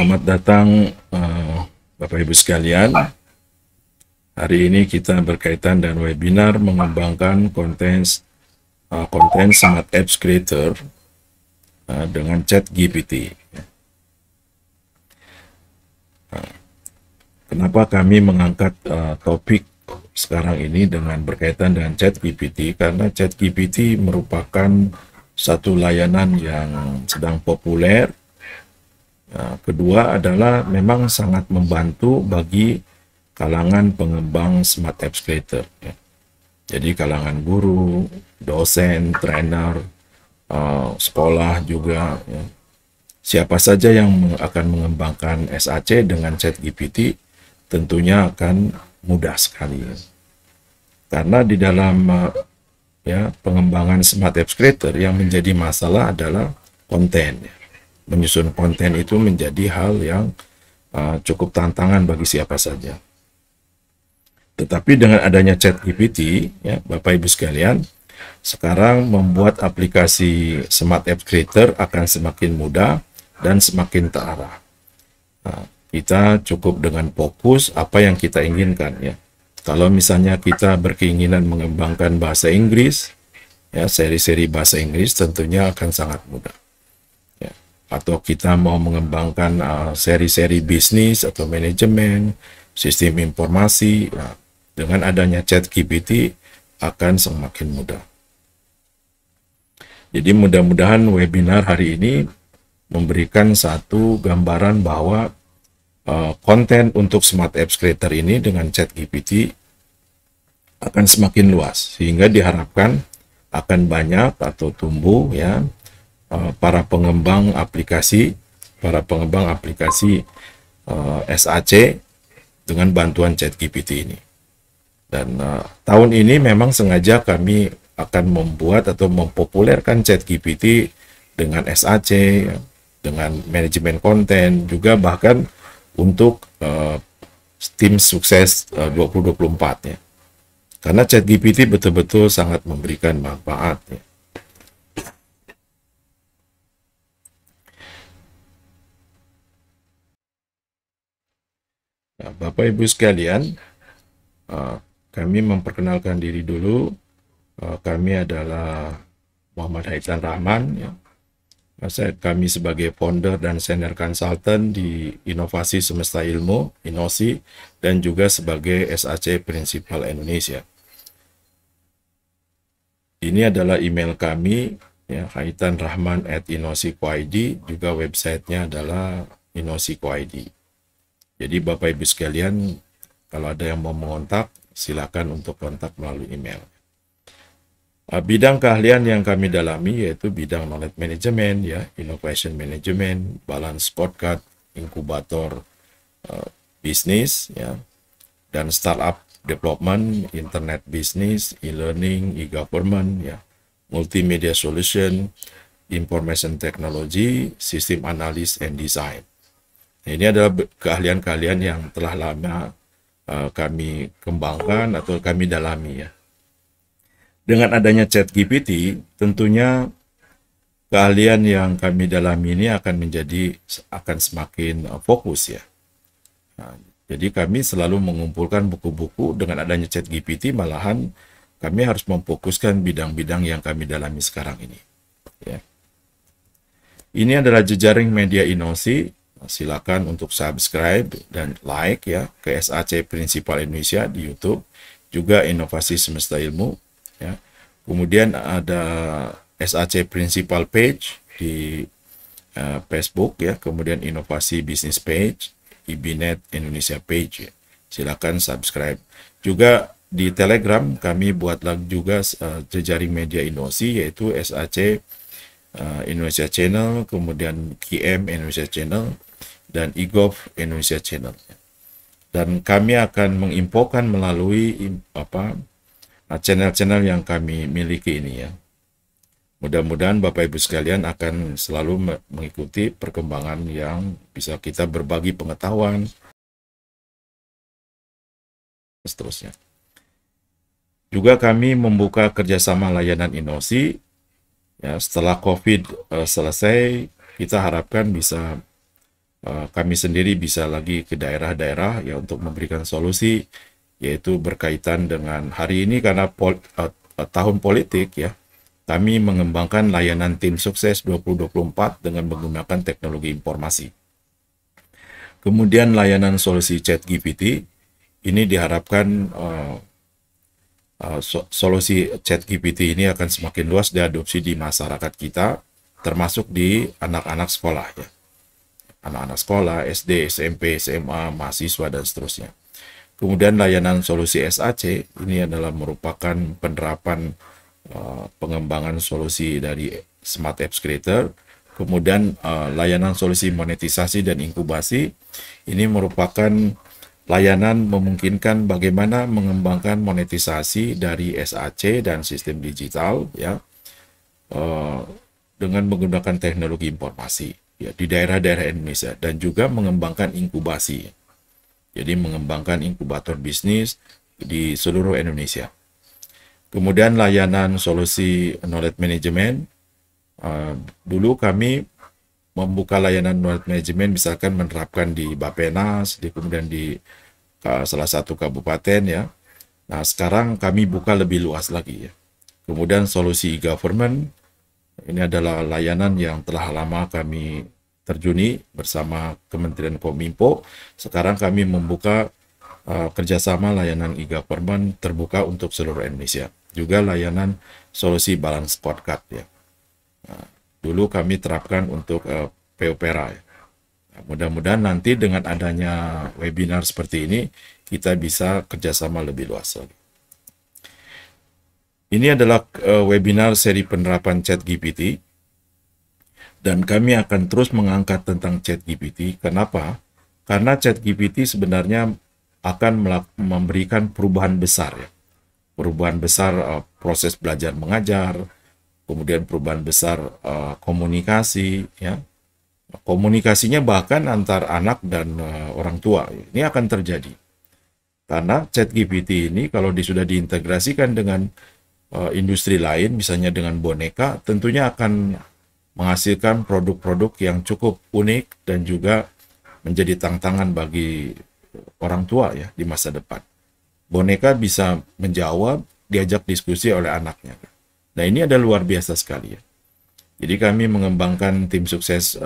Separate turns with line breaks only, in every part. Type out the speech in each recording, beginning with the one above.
Selamat datang Bapak Ibu sekalian. Hari ini kita berkaitan dengan webinar mengembangkan konten Smart Apps Creator dengan ChatGPT. Kenapa kami mengangkat topik sekarang ini dengan berkaitan dengan ChatGPT? Karena ChatGPT merupakan satu layanan yang sedang populer. Kedua adalah memang sangat membantu bagi kalangan pengembang Smart Apps Creator. Jadi kalangan guru, dosen, trainer, sekolah juga. Siapa saja yang akan mengembangkan SAC dengan ChatGPT tentunya akan mudah sekali. Karena di dalam pengembangan Smart Apps Creator yang menjadi masalah adalah konten. Menyusun konten itu menjadi hal yang cukup tantangan bagi siapa saja. Tetapi dengan adanya ChatGPT, Bapak Ibu sekalian, sekarang membuat aplikasi Smart Apps Creator akan semakin mudah dan semakin terarah. Kita cukup dengan fokus apa yang kita inginkan. Kalau misalnya kita berkeinginan mengembangkan bahasa Inggris, seri-seri bahasa Inggris tentunya akan sangat mudah. Atau kita mau mengembangkan seri-seri bisnis atau manajemen, sistem informasi, dengan adanya ChatGPT akan semakin mudah. Jadi mudah-mudahan webinar hari ini memberikan satu gambaran bahwa konten untuk Smart Apps Creator ini dengan ChatGPT akan semakin luas, sehingga diharapkan akan banyak atau tumbuh para pengembang aplikasi SAC dengan bantuan ChatGPT ini. Dan tahun ini memang sengaja kami akan membuat atau mempopulerkan ChatGPT dengan SAC, dengan manajemen konten, juga bahkan untuk tim sukses 2024 . Karena ChatGPT betul-betul sangat memberikan manfaat . Bapak Ibu sekalian, kami memperkenalkan diri dulu. Kami adalah Muhammad Haitan Rahman. Kami sebagai founder dan senior consultant di Inovasi Semesta Ilmu, INOSI, dan juga sebagai SAC Principal Indonesia. Ini adalah email kami, haitanrahman@inosi.id, juga websitenya adalah inosi.id. Jadi Bapak Ibu sekalian, kalau ada yang mau mengontak, silakan untuk kontak melalui email. Bidang keahlian yang kami dalami yaitu bidang knowledge management, innovation management, balance scorecard, inkubator bisnis, dan startup development, internet business, e-learning, e-government, multimedia solution, information technology, system analysis and design. Ini adalah keahlian-keahlian yang telah lama kami kembangkan atau kami dalami . Dengan adanya ChatGPT, tentunya keahlian yang kami dalami ini akan semakin fokus . Jadi kami selalu mengumpulkan buku-buku. Dengan adanya ChatGPT, malahan kami harus memfokuskan bidang-bidang yang kami dalami sekarang ini . Ini adalah jejaring media INOSI. Silakan untuk subscribe dan like ke SAC Principal Indonesia di YouTube, juga Inovasi Semesta Ilmu. Kemudian ada SAC Principal Page di Facebook, kemudian Inovasi Business Page, IBNet Indonesia Page. Silakan subscribe. Juga di Telegram kami buat lagi juga jejaring media INOSI, yaitu SAC Indonesia Channel, kemudian QM Indonesia Channel, dan eGov Indonesia Channel. Dan kami akan menginfokan melalui channel-channel yang kami miliki ini . Mudah-mudahan Bapak Ibu sekalian akan selalu mengikuti perkembangan yang bisa kita berbagi pengetahuan, seterusnya. Juga kami membuka kerjasama layanan INOSI. Setelah COVID selesai, kita harapkan bisa kami sendiri bisa lagi ke daerah-daerah ya untuk memberikan solusi, yaitu berkaitan dengan hari ini karena tahun politik ya, kami mengembangkan layanan tim sukses 2024 dengan menggunakan teknologi informasi. Kemudian layanan solusi ChatGPT ini diharapkan solusi ChatGPT ini akan semakin luas diadopsi di masyarakat kita, termasuk di anak-anak sekolah ya. Anak-anak sekolah, SD, SMP, SMA, mahasiswa, dan seterusnya. Kemudian layanan solusi SAC ini adalah merupakan penerapan pengembangan solusi dari Smart Apps Creator. Kemudian layanan solusi monetisasi dan inkubasi ini merupakan layanan memungkinkan bagaimana mengembangkan monetisasi dari SAC dan sistem digital ya dengan menggunakan teknologi informasi ya di daerah-daerah Indonesia, dan juga mengembangkan inkubasi. Jadi mengembangkan inkubator bisnis di seluruh Indonesia. Kemudian layanan solusi knowledge management. Dulu kami membuka layanan knowledge management misalkan menerapkan di Bappenas, kemudian di salah satu kabupaten ya. Nah, sekarang kami buka lebih luas lagi ya. Kemudian solusi e-government, ini adalah layanan yang telah lama kami terjuni bersama Kementerian Kominfo. Sekarang kami membuka kerjasama layanan e-government terbuka untuk seluruh Indonesia. Juga layanan solusi balance scorecard ya. Nah, dulu kami terapkan untuk PUPera ya. Nah, mudah-mudahan nanti dengan adanya webinar seperti ini, kita bisa kerjasama lebih luas lagi. Ini adalah webinar seri penerapan ChatGPT, dan kami akan terus mengangkat tentang ChatGPT. Kenapa? Karena ChatGPT sebenarnya akan memberikan perubahan besar ya. Perubahan besar proses belajar mengajar, kemudian perubahan besar komunikasi ya. Komunikasinya bahkan antar anak dan orang tua. Ini akan terjadi. Karena ChatGPT ini kalau sudah diintegrasikan dengan industri lain, misalnya dengan boneka, tentunya akan menghasilkan produk-produk yang cukup unik dan juga menjadi tantangan bagi orang tua ya di masa depan. Boneka bisa menjawab, diajak diskusi oleh anaknya. Nah, ini ada luar biasa sekali ya. Jadi kami mengembangkan tim sukses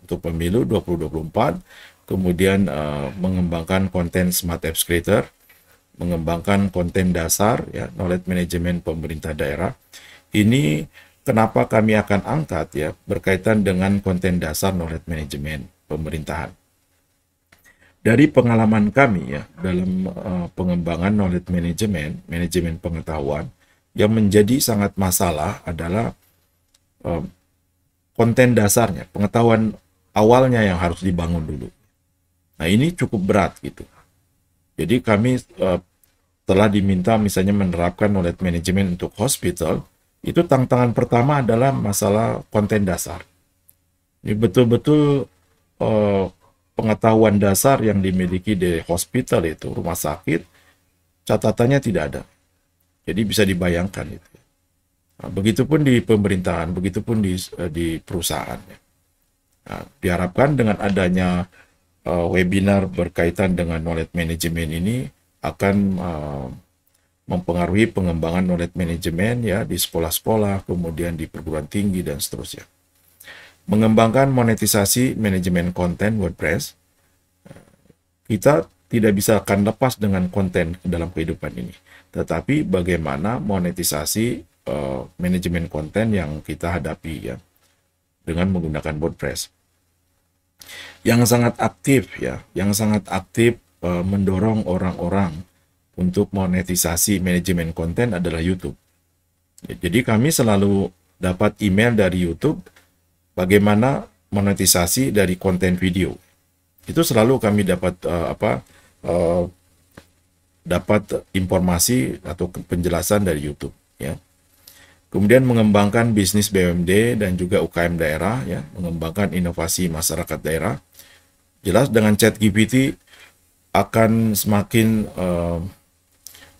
untuk pemilu 2024, kemudian mengembangkan konten Smart Apps Creator, mengembangkan konten dasar ya, knowledge management pemerintah daerah. Ini kenapa kami akan angkat ya berkaitan dengan konten dasar knowledge management pemerintahan. Dari pengalaman kami ya dalam pengembangan knowledge management, manajemen pengetahuan, yang menjadi sangat masalah adalah konten dasarnya, pengetahuan awalnya yang harus dibangun dulu. Nah, ini cukup berat gitu. Jadi kami telah diminta misalnya menerapkan knowledge management untuk hospital, itu tantangan pertama adalah masalah konten dasar. Ini betul-betul pengetahuan dasar yang dimiliki di hospital itu, rumah sakit, catatannya tidak ada. Jadi bisa dibayangkan itu. Nah, begitupun di pemerintahan, begitupun di perusahaan. Nah, diharapkan dengan adanya webinar berkaitan dengan knowledge management ini akan mempengaruhi pengembangan knowledge management ya di sekolah-sekolah, kemudian di perguruan tinggi dan seterusnya. Mengembangkan monetisasi manajemen konten WordPress, kita tidak bisa akan lepas dengan konten dalam kehidupan ini. Tetapi bagaimana monetisasi manajemen konten yang kita hadapi ya dengan menggunakan WordPress. Yang sangat aktif ya, yang sangat aktif mendorong orang-orang untuk monetisasi manajemen konten adalah YouTube. Jadi kami selalu dapat email dari YouTube bagaimana monetisasi dari konten video. Itu selalu kami dapat dapat informasi atau penjelasan dari YouTube ya. Kemudian mengembangkan bisnis BUMD dan juga UKM daerah ya, mengembangkan inovasi masyarakat daerah. Jelas dengan ChatGPT akan semakin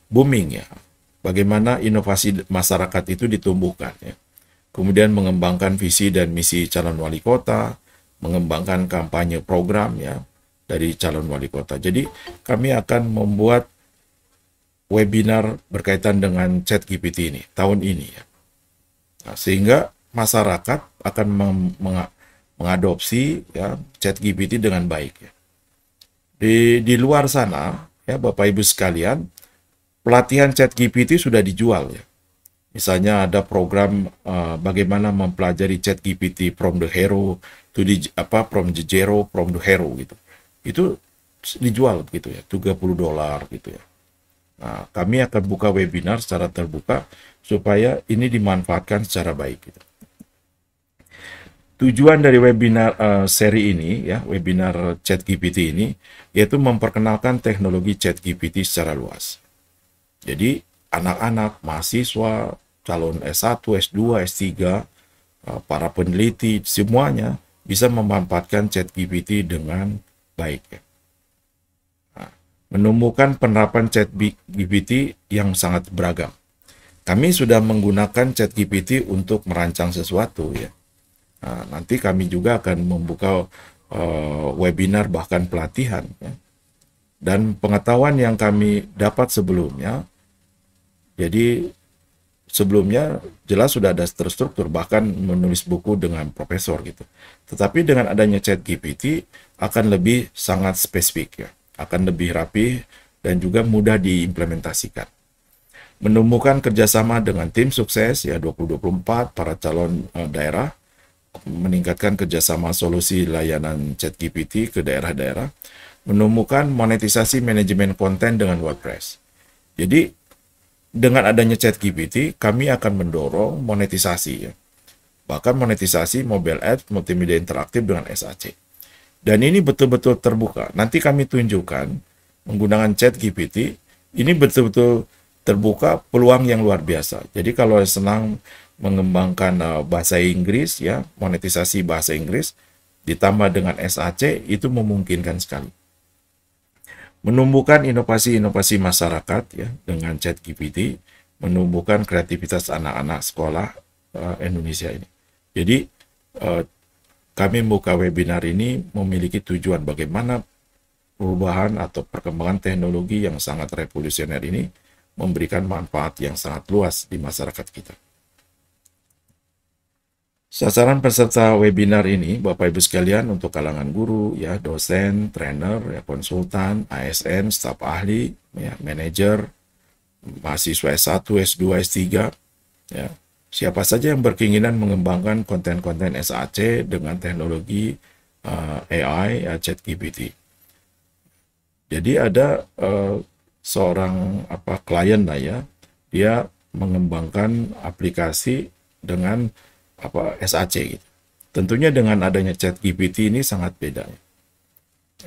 booming ya. Bagaimana inovasi masyarakat itu ditumbuhkan ya. Kemudian mengembangkan visi dan misi calon wali kota, mengembangkan kampanye program ya dari calon wali kota. Jadi kami akan membuat webinar berkaitan dengan ChatGPT ini tahun ini ya. Nah, sehingga masyarakat akan mengadopsi ya ChatGPT dengan baik ya. Di luar sana ya Bapak Ibu sekalian, pelatihan ChatGPT sudah dijual ya. Misalnya ada program bagaimana mempelajari ChatGPT from the hero to from the zero from the hero gitu. Itu dijual gitu ya, $30 gitu ya. Nah, kami akan buka webinar secara terbuka supaya ini dimanfaatkan secara baik gitu. Tujuan dari webinar seri ini ya, webinar ChatGPT ini yaitu memperkenalkan teknologi ChatGPT secara luas. Jadi anak-anak, mahasiswa, calon S1, S2, S3, para peneliti, semuanya bisa memanfaatkan ChatGPT dengan baik. Ya. Nah, menemukan penerapan ChatGPT yang sangat beragam. Kami sudah menggunakan ChatGPT untuk merancang sesuatu ya. Nah, nanti kami juga akan membuka webinar bahkan pelatihan ya. Dan pengetahuan yang kami dapat sebelumnya, jadi sebelumnya jelas sudah ada terstruktur, bahkan menulis buku dengan profesor gitu. Tetapi dengan adanya ChatGPT akan lebih sangat spesifik ya, akan lebih rapi dan juga mudah diimplementasikan. Menemukan kerjasama dengan tim sukses ya 2024 para calon daerah, meningkatkan kerjasama solusi layanan ChatGPT ke daerah-daerah, menemukan monetisasi manajemen konten dengan WordPress. Jadi dengan adanya ChatGPT, kami akan mendorong monetisasi ya. Bahkan monetisasi mobile apps multimedia interaktif dengan SAC. Dan ini betul-betul terbuka. Nanti kami tunjukkan menggunakan ChatGPT, ini betul-betul terbuka peluang yang luar biasa. Jadi kalau senang mengembangkan bahasa Inggris ya, monetisasi bahasa Inggris ditambah dengan SAC itu memungkinkan sekali. Menumbuhkan inovasi-inovasi masyarakat ya dengan ChatGPT, menumbuhkan kreativitas anak-anak sekolah Indonesia ini. Jadi kami membuka webinar ini memiliki tujuan bagaimana perubahan atau perkembangan teknologi yang sangat revolusioner ini memberikan manfaat yang sangat luas di masyarakat kita. Sasaran peserta webinar ini, Bapak Ibu sekalian, untuk kalangan guru, ya, dosen, trainer, ya, konsultan, ASN, staf ahli, ya, manajer, mahasiswa S1, S2, S3, ya, siapa saja yang berkeinginan mengembangkan konten-konten SAC dengan teknologi AI, ya, ChatGPT. Jadi ada seorang klien lah ya, dia mengembangkan aplikasi dengan SAC gitu. Tentunya dengan adanya ChatGPT ini sangat beda.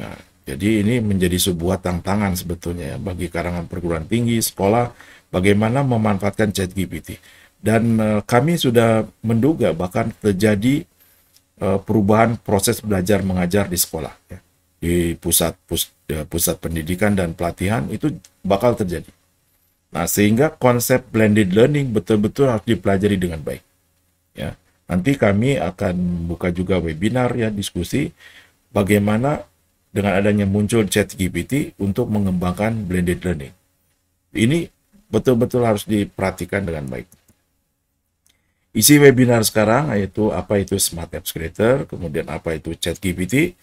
Nah, jadi ini menjadi sebuah tantangan sebetulnya ya bagi kalangan perguruan tinggi, sekolah, bagaimana memanfaatkan ChatGPT. Dan kami sudah menduga bahkan terjadi perubahan proses belajar mengajar di sekolah ya. Di pusat pendidikan dan pelatihan itu bakal terjadi. Nah, sehingga konsep blended learning betul-betul harus dipelajari dengan baik. Ya, nanti kami akan buka juga webinar ya, diskusi bagaimana dengan adanya muncul ChatGPT untuk mengembangkan blended learning. Ini betul-betul harus diperhatikan dengan baik. Isi webinar sekarang yaitu apa itu Smart Apps Creator, kemudian apa itu ChatGPT.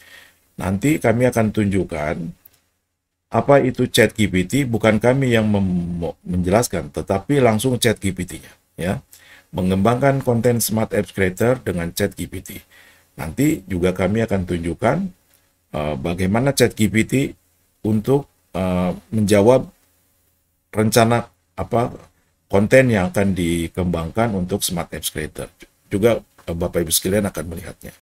Nanti kami akan tunjukkan apa itu ChatGPT, bukan kami yang menjelaskan, tetapi langsung ChatGPT-nya ya. Mengembangkan konten Smart Apps Creator dengan ChatGPT. Nanti juga kami akan tunjukkan bagaimana ChatGPT untuk menjawab rencana konten yang akan dikembangkan untuk Smart Apps Creator. Juga Bapak Ibu sekalian akan melihatnya.